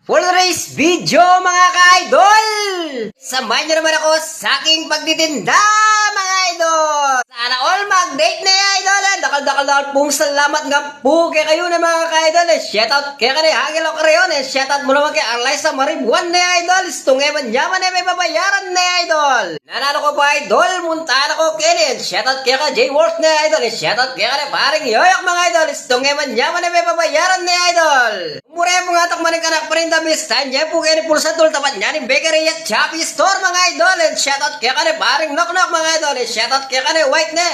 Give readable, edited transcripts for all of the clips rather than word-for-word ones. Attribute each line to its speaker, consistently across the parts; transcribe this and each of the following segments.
Speaker 1: Full race video mga ka-idol! Samahan nyo naman ako sa aking pagtitinda mga idol! Sana all mag-date na ya idol! Dakal-dakal pong salamat nga po kay kayo na mga ka-idol! Shoutout kaya ka na Hagel o Kareon! Shoutout mo naman kay Arliza Maribuan na idol! Stungeman yaman na may babayaran na idol! Nanalo ko pa idol! Muntahan ako Kenneth! Shoutout kaya ka J-Wolf na idol! Shoutout kaya ka na paring Yoyok mga idol! Stungeman yaman na may babayaran na idol! Mura mo nga takmanin ka na pa rin Mistan niya po kayo ni Pulsa Dul tapat niya ni Bakery at Choppy Store mga idol. And shoutout kaya ka ni paring Knock Knock mga idol. And shoutout kaya ka ni White na.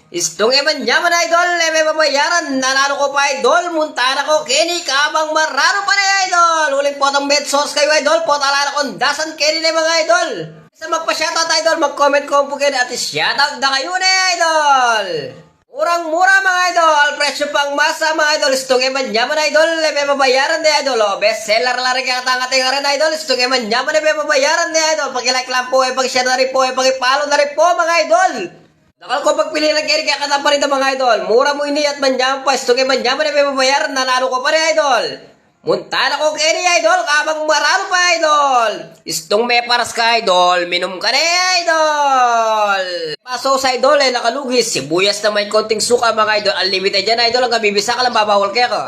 Speaker 1: Istung eman niya mga idol. May babayaran. Nanalo ko pa idol. Muntahan ako Kenny kabang marano pa na idol. Uling po itong bed sauce kayo idol. Potalala kong dasan Kenny na mga idol. Sa magpa-shoutout idol. Mag-comment ko po kayo at shoutout na kayo na idol. Murang-mura mga idol, presyo pang masa mga idol, istungeman nyaman idol, may babayaran na idol, best seller lang rin kaya tanga rin idol, istungeman nyaman may babayaran na idol, pag-like lang po, pag-share na rin po, pag-follow na rin po mga idol. Nakal ko pagpili ng kaya kata pa rin mga idol, mura mo ini at manyaman pa, istungeman nyaman may babayaran, nanalo ko pa rin idol. Muntahan ako kaya idol, kabang maralo pa idol. Istong may paras ka idol, minum ka na idol. Paso sa idol nakalugis, sibuyas na may konting suka mga idol, unlimited yan idol, ang kabibisa ka lang babawal kaya ko.